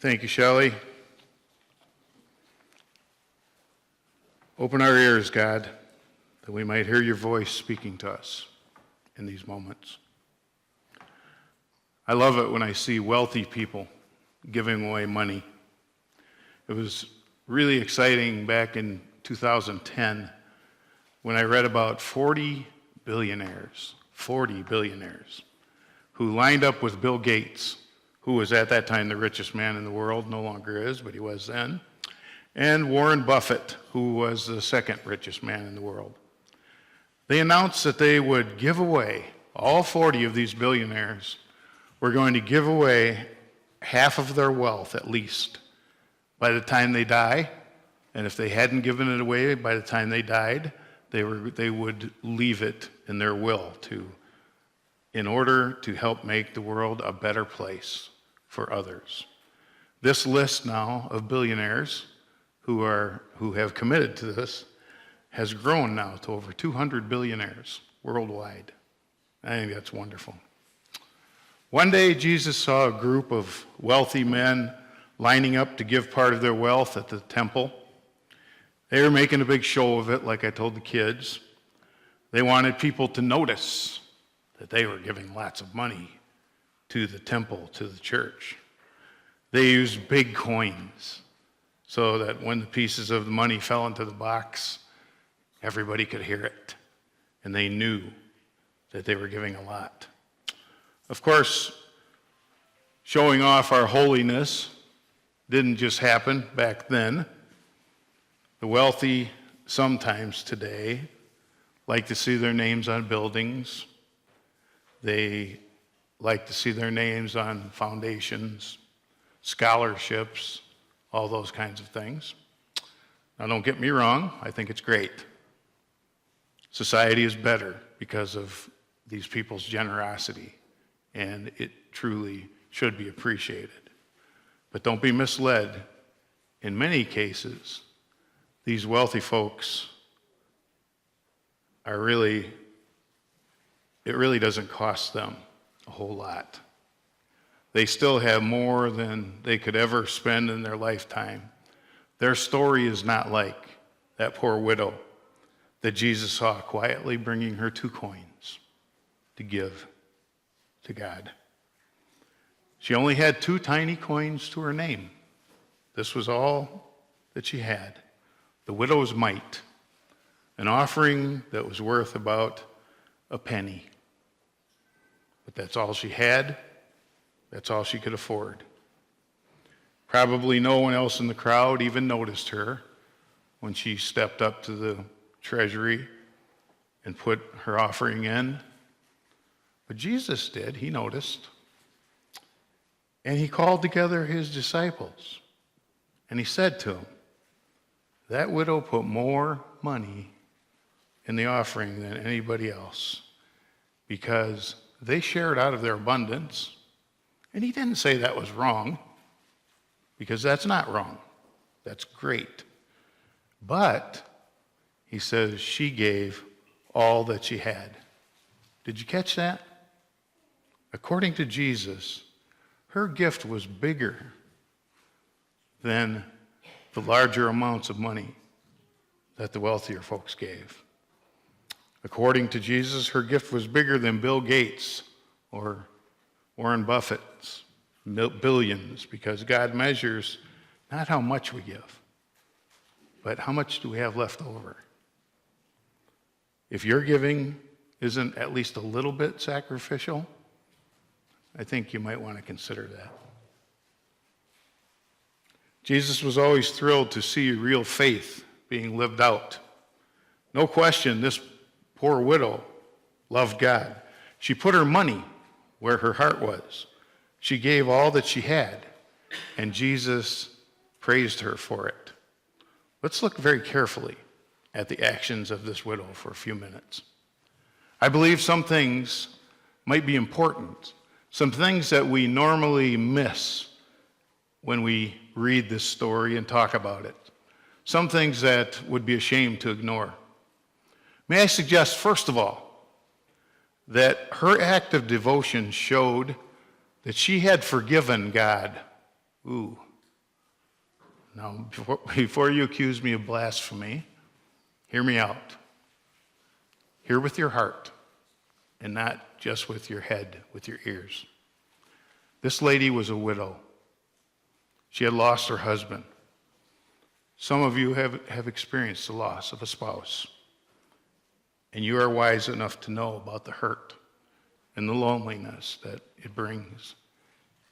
Thank you, Shelley. Open our ears, God, that we might hear your voice speaking to us in these moments. I love it when I see wealthy people giving away money. It was really exciting back in 2010 when I read about 40 billionaires who lined up with Bill Gates, who was at that time the richest man in the world, no longer is, but he was then, and Warren Buffett, who was the second richest man in the world. They announced that they would give away, all 40 of these billionaires were going to give away half of their wealth at least by the time they die, and if they hadn't given it away by the time they died, they would leave it in their will in order to help make the world a better place for others. This list now of billionaires who have committed to this has grown now to over 200 billionaires worldwide. I think that's wonderful. One day, Jesus saw a group of wealthy men lining up to give part of their wealth at the temple. They were making a big show of it, like I told the kids. They wanted people to notice that they were giving lots of money to the temple, to the church. They used big coins so that when the pieces of the money fell into the box, everybody could hear it, and they knew that they were giving a lot. Of course, showing off our holiness didn't just happen back then. The wealthy sometimes today like to see their names on buildings. They like to see their names on foundations, scholarships, all those kinds of things. Now, don't get me wrong, I think it's great. Society is better because of these people's generosity, and it truly should be appreciated. But don't be misled. In many cases, these wealthy folks it really doesn't cost them a whole lot. They still have more than they could ever spend in their lifetime. Their story is not like that poor widow that Jesus saw quietly bringing her 2 coins to give to God. She only had 2 tiny coins to her name. This was all that she had. The widow's mite, an offering that was worth about a penny. But that's all she had. That's all she could afford. Probably no one else in the crowd even noticed her when she stepped up to the treasury and put her offering in. But Jesus did. He noticed. And he called together his disciples. And he said to them, that widow put more money in the offering than anybody else because they shared out of their abundance. And he didn't say that was wrong, because that's not wrong. That's great. But he says she gave all that she had. Did you catch that? According to Jesus, her gift was bigger than the larger amounts of money that the wealthier folks gave. According to Jesus, her gift was bigger than Bill Gates or Warren Buffett's billions, because God measures not how much we give, but how much do we have left over. If your giving isn't at least a little bit sacrificial, I think you might want to consider that. Jesus was always thrilled to see real faith being lived out. No question, this poor widow loved God. She put her money where her heart was. She gave all that she had, and Jesus praised her for it. Let's look very carefully at the actions of this widow for a few minutes. I believe some things might be important, some things that we normally miss when we read this story and talk about it, some things that would be a shame to ignore. May I suggest, first of all, that her act of devotion showed that she had forgiven God. Ooh, Now, before you accuse me of blasphemy, hear me out. Hear with your heart, and not just with your head, with your ears. This lady was a widow. She had lost her husband. Some of you have experienced the loss of a spouse, and you are wise enough to know about the hurt and the loneliness that it brings.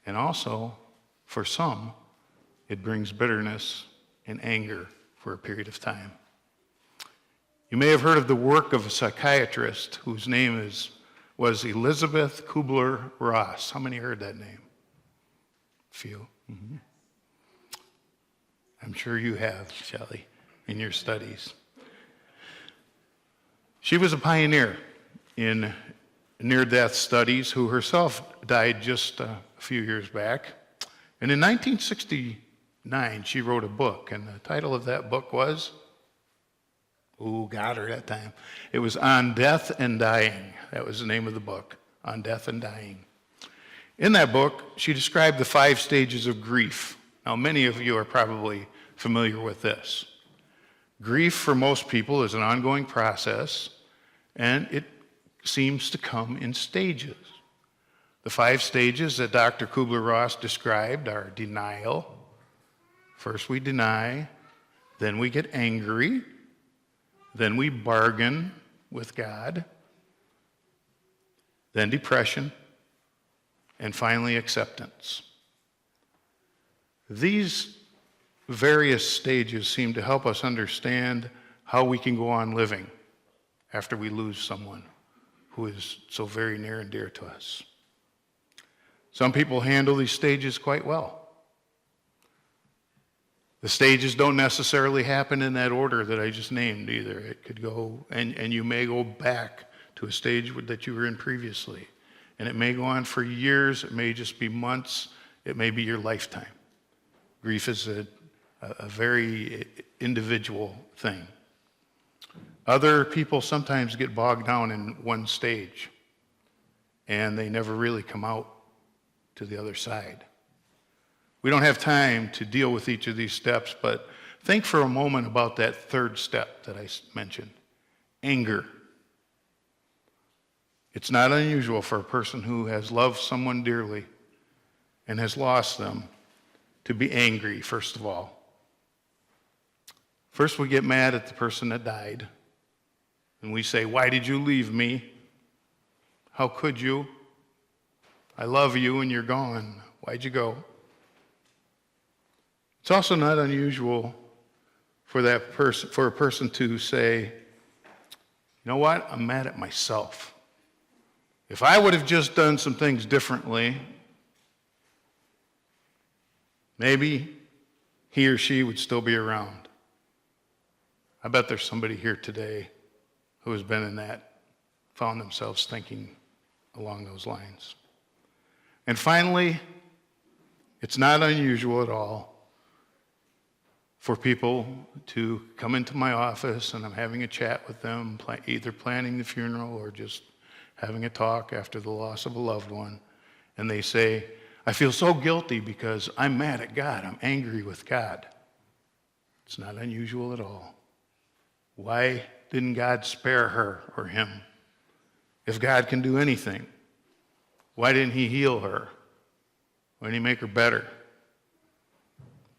And also, for some, it brings bitterness and anger for a period of time. You may have heard of the work of a psychiatrist whose name was Elizabeth Kubler-Ross. How many heard that name? A few. Mm-hmm. I'm sure you have, Shelley, in your studies. She was a pioneer in near-death studies who herself died just a few years back. And in 1969, she wrote a book, and the title of that book was, got her that time. It was On Death and Dying. That was the name of the book, On Death and Dying. In that book, she described the 5 stages of grief. Now, many of you are probably familiar with this. Grief for most people is an ongoing process, and it seems to come in stages. The 5 stages that Dr. Kubler-Ross described are denial. First we deny, then we get angry, then we bargain with God, then depression, and finally acceptance. These various stages seem to help us understand how we can go on living after we lose someone who is so very near and dear to us. Some people handle these stages quite well. The stages don't necessarily happen in that order that I just named either. It could go, and you may go back to a stage that you were in previously. And it may go on for years, it may just be months, it may be your lifetime. Grief is a very individual thing. Other people sometimes get bogged down in one stage, and they never really come out to the other side. We don't have time to deal with each of these steps, but think for a moment about that third step that I mentioned, anger. It's not unusual for a person who has loved someone dearly and has lost them to be angry, first of all. First, we get mad at the person that died, and we say, "Why did you leave me? How could you? I love you and you're gone. Why'd you go?" It's also not unusual for a person to say, "You know what? I'm mad at myself. If I would have just done some things differently, maybe he or she would still be around." I bet there's somebody here today who has been in that, found themselves thinking along those lines. And finally, it's not unusual at all for people to come into my office and I'm having a chat with them, either planning the funeral or just having a talk after the loss of a loved one, and they say, "I feel so guilty because I'm mad at God. I'm angry with God." It's not unusual at all. Why didn't God spare her or him? If God can do anything, why didn't he heal her? Why didn't he make her better?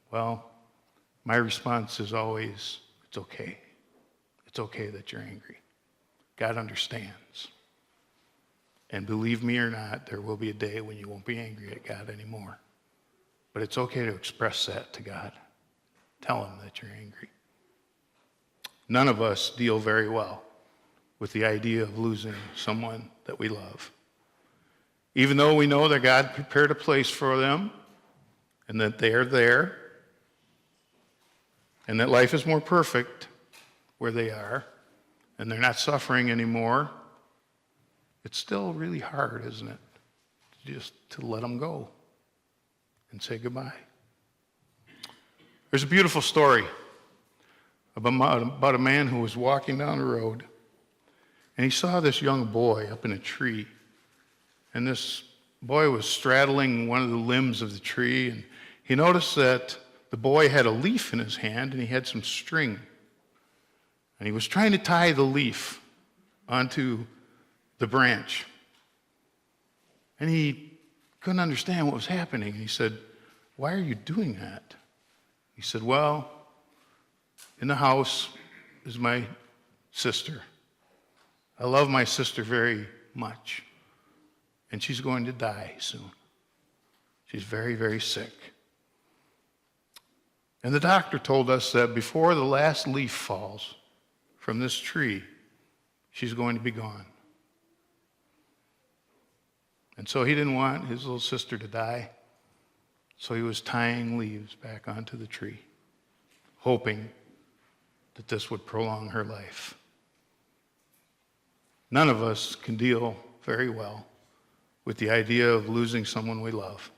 Well, my response is always, it's okay. It's okay that you're angry. God understands. And believe me or not, there will be a day when you won't be angry at God anymore. But it's okay to express that to God. Tell him that you're angry. None of us deal very well with the idea of losing someone that we love. Even though we know that God prepared a place for them and that they are there and that life is more perfect where they are and they're not suffering anymore, it's still really hard, isn't it? Just to let them go and say goodbye. There's a beautiful story about a man who was walking down the road, and he saw this young boy up in a tree. And this boy was straddling one of the limbs of the tree, and he noticed that the boy had a leaf in his hand, and he had some string. And he was trying to tie the leaf onto the branch. And he couldn't understand what was happening. He said, "Why are you doing that?" He said, "Well, in the house is my sister. I love my sister very much. And she's going to die soon. She's very, very sick. And the doctor told us that before the last leaf falls from this tree, she's going to be gone." And so he didn't want his little sister to die, so he was tying leaves back onto the tree, hoping that this would prolong her life. None of us can deal very well with the idea of losing someone we love.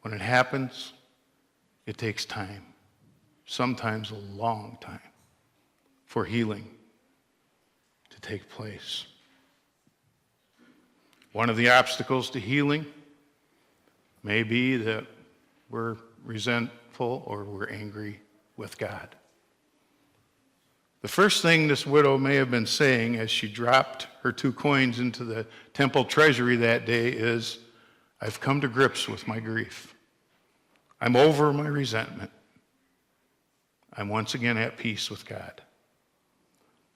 When it happens, it takes time, sometimes a long time, for healing to take place. One of the obstacles to healing may be that we're resentful or we're angry with God. The first thing this widow may have been saying as she dropped her 2 coins into the temple treasury that day is, "I've come to grips with my grief. I'm over my resentment. I'm once again at peace with God."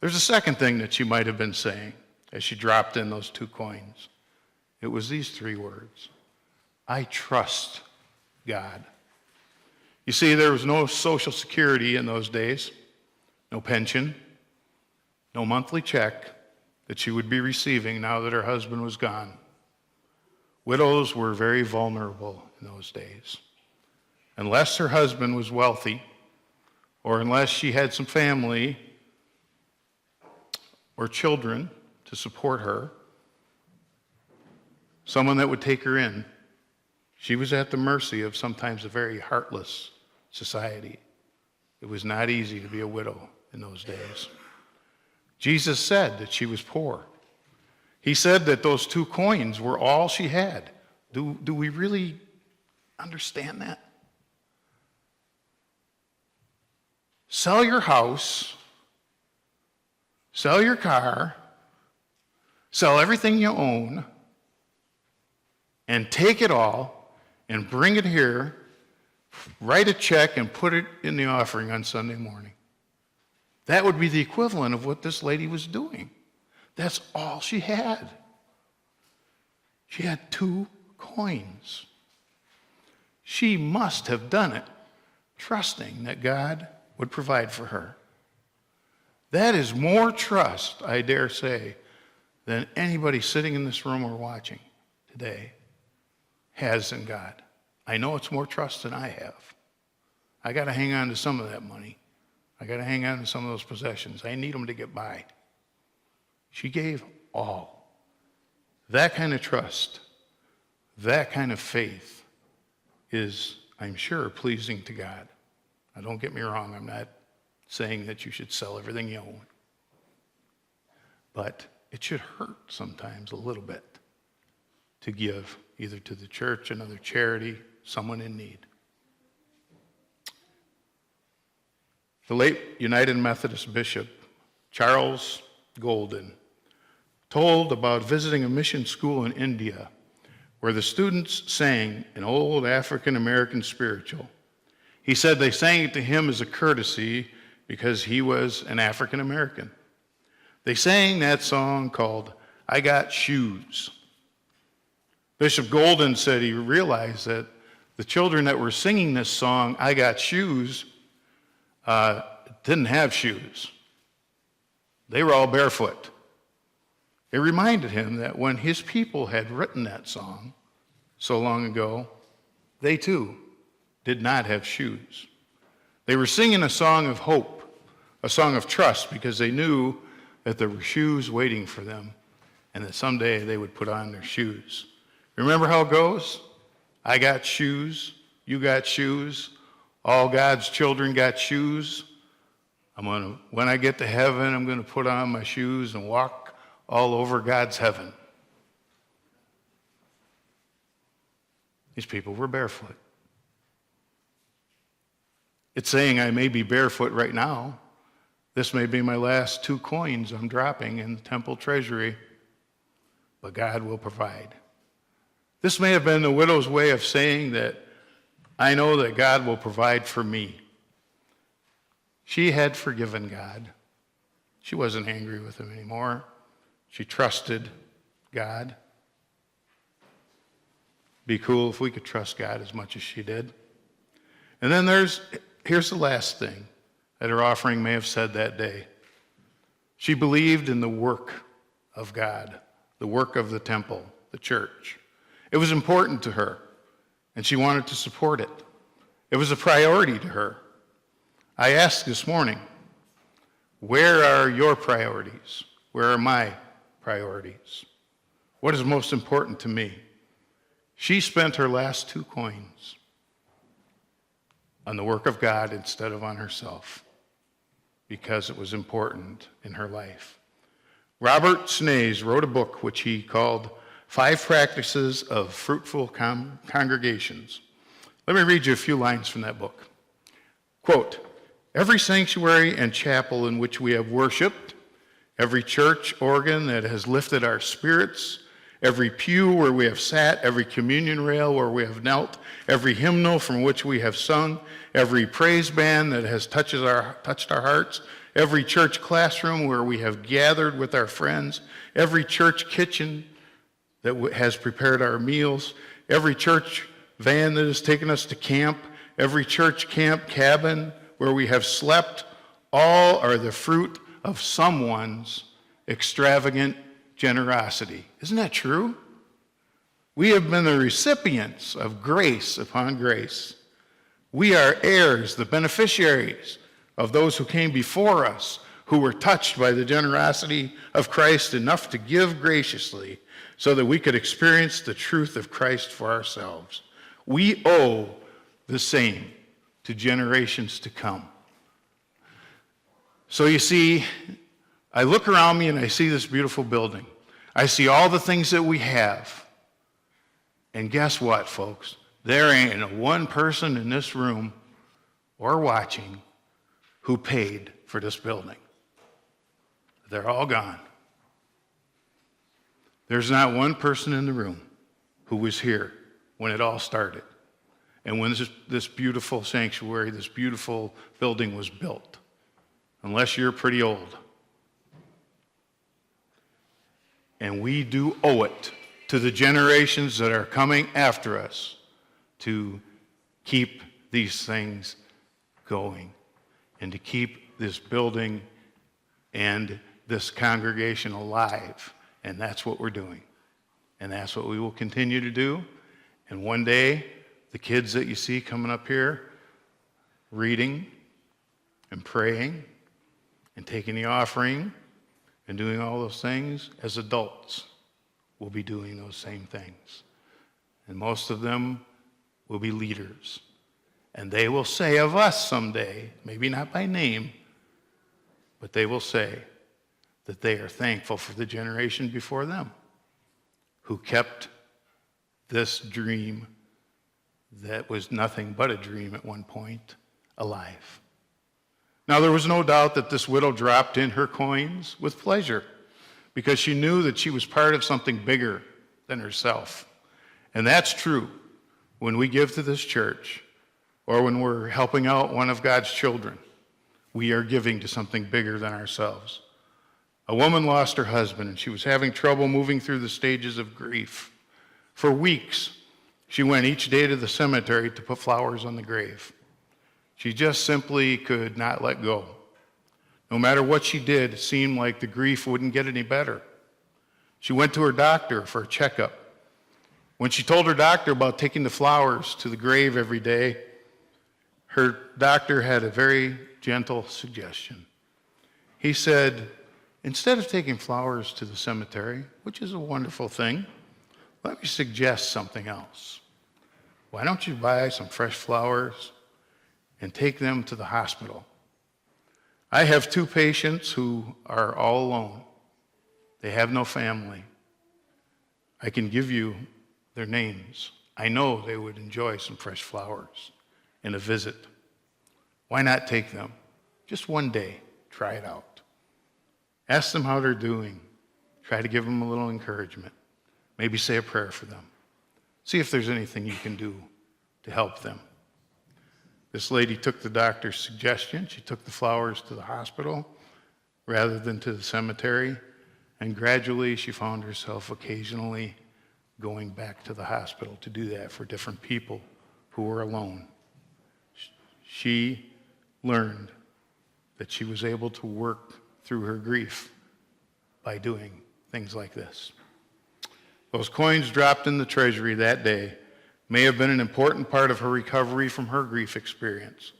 There's a second thing that she might have been saying as she dropped in those 2 coins. It was these 3 words: "I trust God." You see, there was no Social Security in those days, no pension, no monthly check that she would be receiving now that her husband was gone. Widows were very vulnerable in those days. Unless her husband was wealthy, or unless she had some family or children to support her, someone that would take her in, she was at the mercy of sometimes a very heartless society. It was not easy to be a widow in those days. Jesus said that she was poor. He said that those 2 coins were all she had. Do we really understand that? Sell your house, sell your car, sell everything you own, and take it all and bring it here, write a check and put it in the offering on Sunday morning. That would be the equivalent of what this lady was doing. That's all she had. She had 2 coins. She must have done it trusting that God would provide for her. That is more trust, I dare say, than anybody sitting in this room or watching today has in God. I know it's more trust than I have. I got to hang on to some of that money. I got to hang on to some of those possessions. I need them to get by. She gave all. That kind of trust, that kind of faith is, I'm sure, pleasing to God. Now, don't get me wrong. I'm not saying that you should sell everything you own. But it should hurt sometimes a little bit to give either to the church, another charity, someone in need. The late United Methodist Bishop Charles Golden told about visiting a mission school in India where the students sang an old African American spiritual. He said they sang it to him as a courtesy because he was an African American. They sang that song called "I Got Shoes." Bishop Golden said he realized that the children that were singing this song, "I Got Shoes," didn't have shoes. They were all barefoot. It reminded him that when his people had written that song so long ago, they too did not have shoes. They were singing a song of hope, a song of trust, because they knew that there were shoes waiting for them and that someday they would put on their shoes. Remember how it goes? I got shoes, you got shoes, all God's children got shoes. When I get to heaven, I'm going to put on my shoes and walk all over God's heaven. These people were barefoot. It's saying I may be barefoot right now. This may be my last 2 coins I'm dropping in the temple treasury, but God will provide. This may have been the widow's way of saying that I know that God will provide for me. She had forgiven God. She wasn't angry with him anymore. She trusted God. Be cool if we could trust God as much as she did. And then here's the last thing that her offering may have said that day. She believed in the work of God, the work of the temple, the church. It was important to her, and she wanted to support it. It was a priority to her. I asked this morning, where are your priorities? Where are my priorities? What is most important to me? She spent her last 2 coins on the work of God instead of on herself because it was important in her life. Robert Snays wrote a book which he called 5 Practices of Fruitful Congregations. Let me read you a few lines from that book. Quote, every sanctuary and chapel in which we have worshiped, every church organ that has lifted our spirits, every pew where we have sat, every communion rail where we have knelt, every hymnal from which we have sung, every praise band that has touched our hearts, every church classroom where we have gathered with our friends, every church kitchen that has prepared our meals, every church van that has taken us to camp, every church camp cabin where we have slept, all are the fruit of someone's extravagant generosity. Isn't that true? We have been the recipients of grace upon grace. We are heirs, the beneficiaries of those who came before us, who were touched by the generosity of Christ enough to give graciously so that we could experience the truth of Christ for ourselves. We owe the same to generations to come. So you see, I look around me and I see this beautiful building. I see all the things that we have. And guess what, folks? There ain't one person in this room or watching who paid for this building. They're all gone. There's not one person in the room who was here when it all started and when this beautiful sanctuary, this beautiful building was built, unless you're pretty old. And we do owe it to the generations that are coming after us to keep these things going and to keep this building and this congregation alive. And that's what we're doing. And that's what we will continue to do. And one day, the kids that you see coming up here, reading and praying and taking the offering and doing all those things, as adults, will be doing those same things. And most of them will be leaders. And they will say of us someday, maybe not by name, but they will say that they are thankful for the generation before them who kept this dream that was nothing but a dream at one point alive. Now, there was no doubt that this widow dropped in her coins with pleasure because she knew that she was part of something bigger than herself. And that's true when we give to this church or when we're helping out one of God's children. We are giving to something bigger than ourselves. A woman lost her husband, and she was having trouble moving through the stages of grief. For weeks, she went each day to the cemetery to put flowers on the grave. She just simply could not let go. No matter what she did, it seemed like the grief wouldn't get any better. She went to her doctor for a checkup. When she told her doctor about taking the flowers to the grave every day, her doctor had a very gentle suggestion. He said, instead of taking flowers to the cemetery, which is a wonderful thing, let me suggest something else. Why don't you buy some fresh flowers and take them to the hospital? I have 2 patients who are all alone. They have no family. I can give you their names. I know they would enjoy some fresh flowers and a visit. Why not take them? Just one day, try it out. Ask them how they're doing. Try to give them a little encouragement. Maybe say a prayer for them. See if there's anything you can do to help them. This lady took the doctor's suggestion. She took the flowers to the hospital rather than to the cemetery, and gradually she found herself occasionally going back to the hospital to do that for different people who were alone. She learned that she was able to work through her grief by doing things like this. Those coins dropped in the treasury that day may have been an important part of her recovery from her grief experience.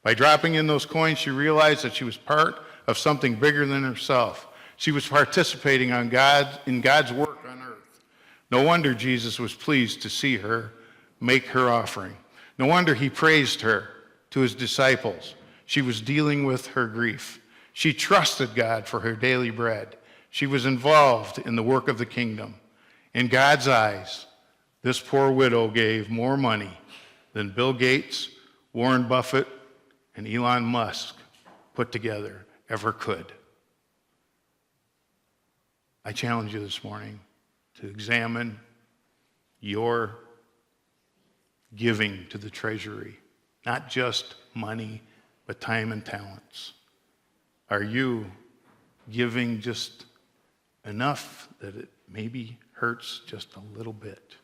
By dropping in those coins, she realized that she was part of something bigger than herself. She was participating in God's work on earth. No wonder Jesus was pleased to see her make her offering. No wonder he praised her to his disciples. She was dealing with her grief. She trusted God for her daily bread. She was involved in the work of the kingdom. In God's eyes, this poor widow gave more money than Bill Gates, Warren Buffett, and Elon Musk put together ever could. I challenge you this morning to examine your giving to the treasury, not just money, but time and talents. Are you giving just enough that it maybe hurts just a little bit?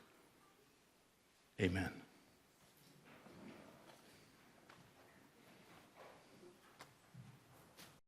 Amen.